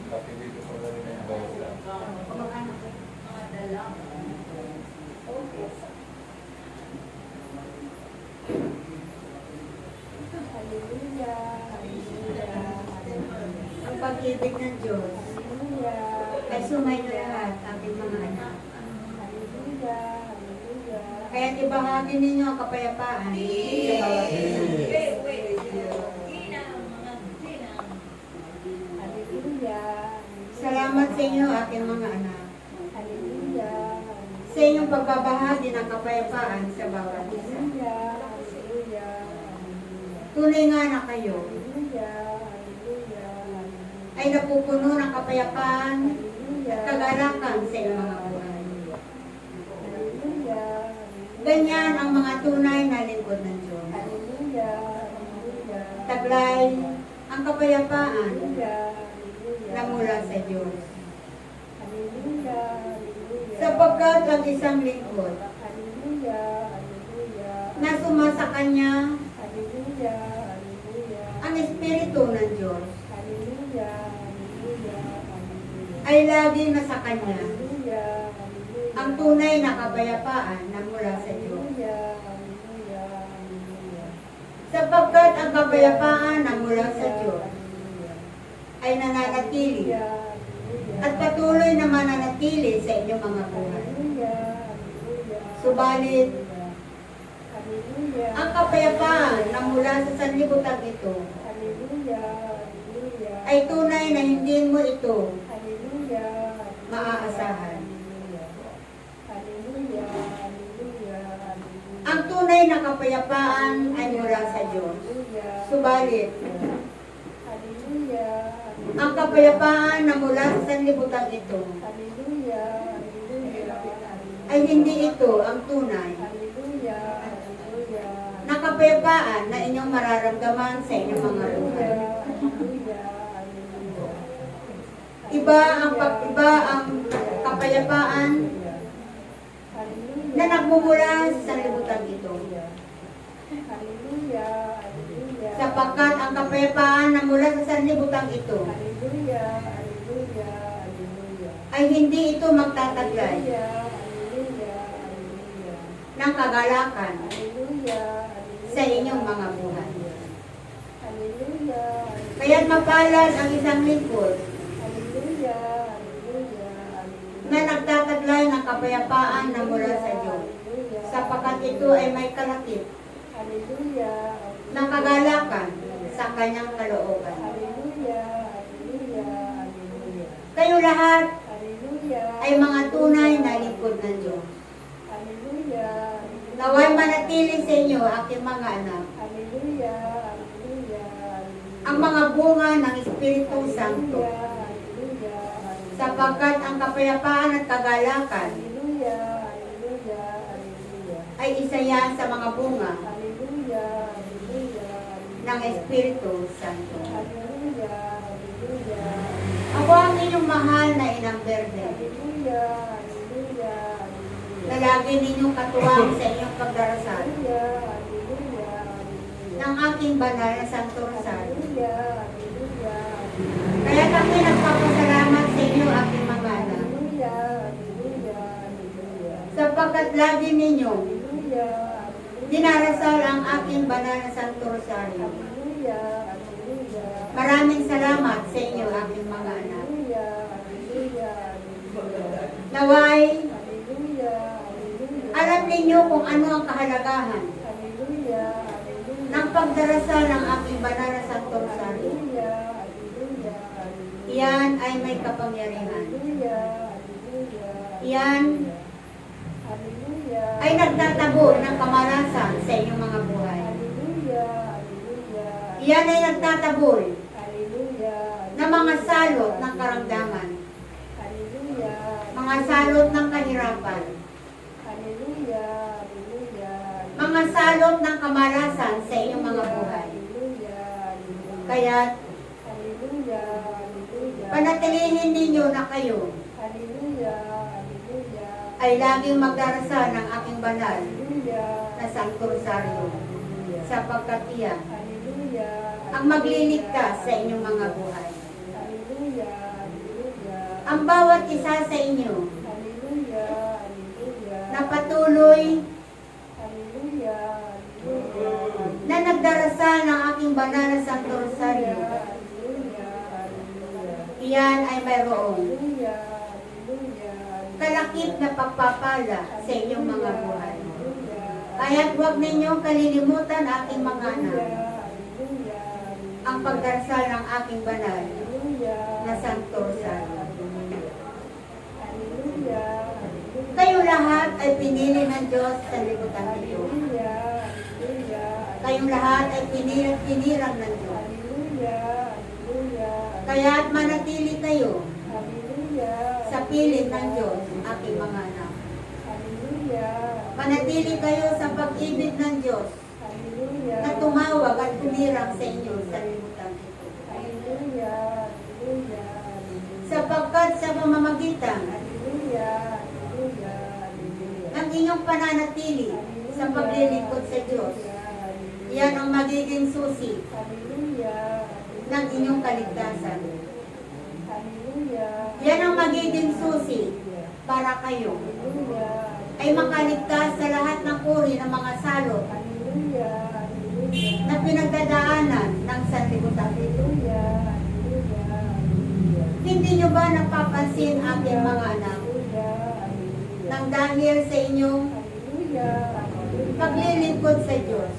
Tapi dito po na rin ang bayad lang. Kumakain ako. Okay. Hallelujah. Hallelujah. Ang pag-ibig ng Diyos ay sumayo lahat ating mga anak. Hallelujah. Hallelujah. Kaya ibahagi ninyo ang kapayapaan sa bawat isa. Hallelujah. Salamat sa inyo aking mga anak. Hallelujah. Sa inyong pagbabahagi ng kapayapaan sa bawat isa. Tunay nga na kayo ay napupuno ng kapayapaan at kagalakan sa inyong mga buhay. Ganyan ang mga tunay na lingkod ng Diyos. Taglay ang kapayapaan na mula sa Diyos. Sapagkat ang isang lingkod na sumasa Kanya ang Espiritu ng Diyos ay lagi nasa Kanya ang tunay na kapayapaan na mula sa Diyos. Sapagkat ang kapayapaan na mula sa Diyos ay nananatili at patuloy na mananatili sa inyong mga buhay. Subalit, ang kapayapaan na mula sa sanlibutan ito ay tunay na hindi mo ito maaasahan. Ang tunay na kapayapaan ay mula sa Diyos. Subalit, ang kapayapaan na mula sa sanlibutan ito ay hindi ito ang tunay na kapayapaan na inyong mararamdaman sa inyong mga buhay. Iba ang kapayapaan na nagmumula sa sanlibutan ito. Sapagkat ang kapayapaan na mula sa sanlibutan ito ay hindi ito magtataglay ng kagalakan sa inyong mga buhay. Kaya't mapalad ang isang lingkod na nagtataglay ng kapayapaan na mula sa Diyos, sapagkat ito ay may kalakip ng kagalakan sa kanyang kalooban. Kayo lahat ay mga tunay na lingkod ng Diyos. Naway manatili sa inyo, aking mga anak, ang mga bunga ng Espiritu Santo, sapagkat ang kapayapaan at kagalakan ay isa yan sa mga bunga ng Espiritu Santo. Ako ang inyong mahal na Inang Berde, na lagi ninyong katuwang sa inyong pagdarasal ng aking banal na Santo Rosario. Kaya kami nagpapasalamat sa inyo, aking mga anak, sapagkat lagi ninyong dinarasal ang aking banal na Santo Rosario. Maraming salamat sa inyo, aking mga anak. Naway, alam ninyo kung ano ang kahalagahan ng pagdarasal ng aking banal na Santo Rosario. Iyan ay may kapangyarihan. Iyan ay nagtatabo ng kamalasan sa inyong mga buhay. Iyan ay nagtatabol ng mga salot ng karamdaman, mga salot ng kahirapan, mga salot ng kamalasan sa inyong mga buhay. Kaya panatilihin ninyo na kayo ay laging magdarasal ng aking banal na Santo Rosario, sapagkat iyan ang magliligtas sa inyong mga buhay. ang bawat isa sa inyo Hallelujah. Hallelujah. na patuloy Hallelujah. Hallelujah. na nagdarasal ng aking banal na Santo Rosario. Hallelujah. Hallelujah. Iyan ay mayroong Hallelujah. Hallelujah. kalakip na pagpapala sa inyong mga buhay. Hallelujah. Kaya't huwag ninyong kalilimutan aking mga anak, ang pagdarasal ng aking banal na Santo Rosario. Kayo lahat ay pinili ng Diyos sa libutan ito. Kayong lahat ay pinirang ng Diyos. Kaya't manatili kayo sa piling ng Diyos, aking mga anak. Manatili kayo sa pag-ibig ng Diyos na tumawag at tumirang sa inyo sa libutan ito. Sapagkat sa pamamagitan ng inyong pananatili sa paglilingkod sa Diyos, yan ang magiging susi ng inyong kaligtasan. Yan ang magiging susi para kayo ay makaligtas sa lahat ng uri ng mga salot na pinagdadaanan ng sanlibutan ito. Hindi nyo ba napapansin, aking mga anak, nang dahil sa inyong paglilingkod sa Diyos,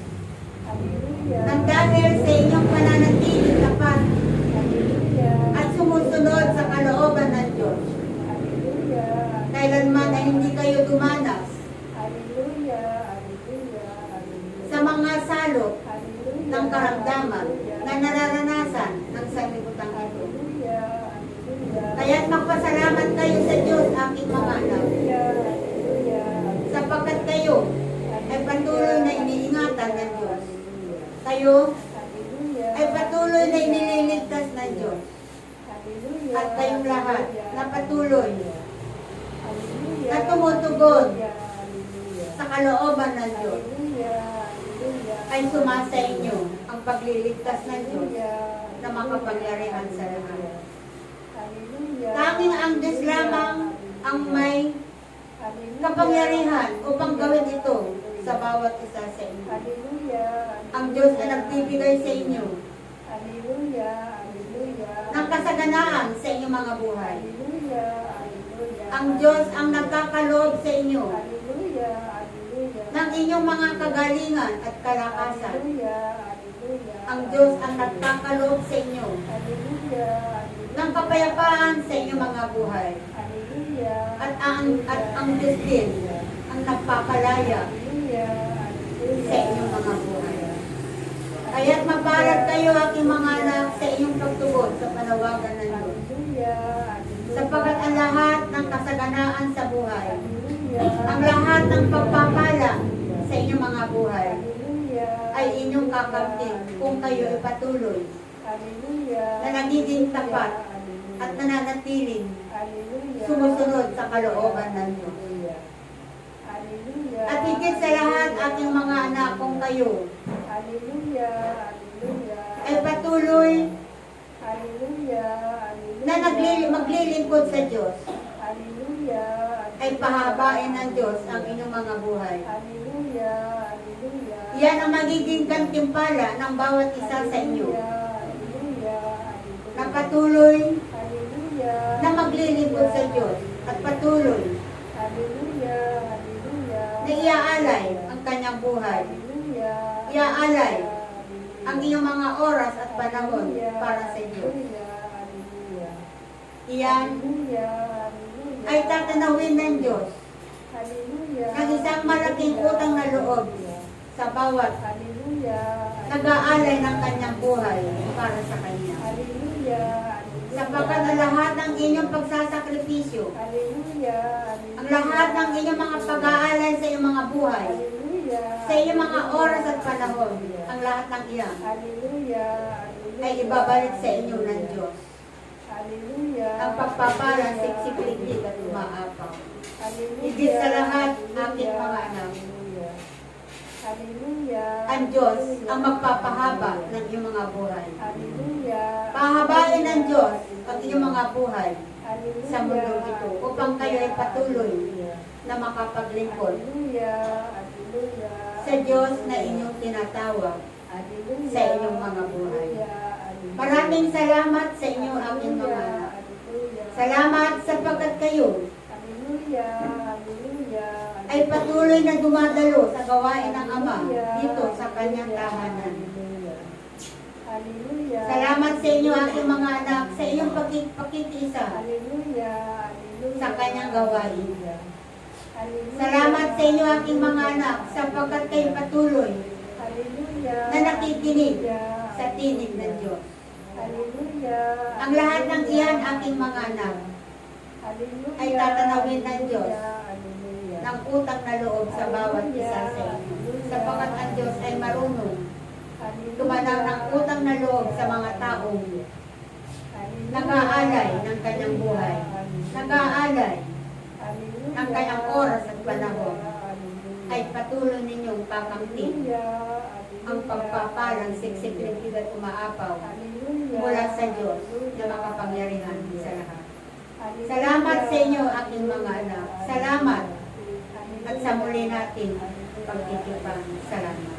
nang dahil sa inyong pananatili tapat at sumusunod sa kalooban ng Diyos, kailanman ay hindi kayo dumanas sa mga salot ng karamdaman na nararanasan ng sanlibutan ito. Kaya't magpasalamat kayo sa Diyos, aking mga anak, sapagkat kayo ay patuloy na iniingatan ng Diyos. Kayo ay patuloy na inililigtas ng Diyos. At kayong lahat na patuloy na tumutugon sa kalooban ng Diyos ay sumasa inyo ang pagliligtas ng Diyos na makapangyarihan sa lahat. Tanging ang Diyos lamang ang may kapangyarihan upang gawin ito sa bawat isa sa inyo. Ang Diyos ay nagbibigay sa inyo ng kasaganaan sa inyong mga buhay. Ang Diyos ang nagkakaloob sa inyo ng inyong mga kagalingan at kalakasan. Ang Diyos ang nagkakaloob sa inyo ng kapayapaan sa inyong mga buhay. At ang Diyos din ang nagpapalaya sa inyong mga buhay. Kaya't mapalad kayo, aking mga anak, sa inyong pagtugon sa panawagan ng Diyos. Sapagkat ang lahat ng kasaganaan sa buhay, ang lahat ng pagpapala sa inyong mga buhay, ay inyong kakamtin kung kayo ay patuloy na nagiging tapat at nananatiling sumusunod sa kalooban ng Diyos. At higit sa lahat, aking mga anak, kung kayo ay patuloy na maglilingkod sa Diyos, ay pahabain ng Diyos ang inyong mga buhay. Yan ang magiging gantimpala ng bawat isa sa inyo na patuloy na maglilingkod sa Diyos at patuloy na iaalay ang kanyang buhay. Iaalay ang iyong mga oras at panahon para sa Diyos. Iyan ay tatanawin ng Diyos ng isang malaking utang na loob sa bawat nag-aalay ng kanyang buhay para sa Kanya. Sapagkat ang lahat ng inyong pagsasakripisyo, ang lahat ng inyong mga pag-aalay sa inyong mga buhay, sa inyong mga oras at panahon, ang lahat ng iyan ay ibabalik sa inyo ng Diyos. Ang pagpapala, siksik-liglig at umaapaw. Higit sa lahat, aking mga anak, ang Diyos ang magpapahaba ng iyong mga buhay. Pahabain ng Diyos ang iyong mga mga buhay Hallelujah. sa mundo ito upang kayo ay patuloy na makapaglingkod Hallelujah. Hallelujah. sa Diyos na inyong tinatawag Hallelujah. sa inyong mga buhay. Hallelujah. Maraming salamat sa inyo, aking mga anak. Hallelujah. Salamat sapagkat kayo Hallelujah. Hallelujah. ay patuloy na dumadalo sa gawain ng Ama dito sa kanyang tahanan. Hallelujah. Salamat sa inyo, aking mga anak, sa iyong pakikisa Hallelujah. Hallelujah. sa kanyang gawain. Hallelujah. Salamat sa inyo, aking mga anak, sapagkat kayo patuloy Hallelujah. na nakikinig sa tinig ng Diyos. Hallelujah. Ang lahat ng iyan, aking mga anak, Hallelujah. ay tatanawin ng Diyos Hallelujah. ng utang na loob sa bawat isa sa inyo. Sapagkat ang Diyos ay marunong tumanaw ng utang na loob sa mga taong nag-aalay ng kanyang buhay, nag-aalay ng kanyang oras at panahon, ay patuloy ninyong kakamtin ang pagpapalang siksik-likid at umaapaw mula sa Diyos na makapangyarihan sa lahat. Salamat sa inyo, aking mga anak. Salamat at sa muli natin pagtitipang salamat.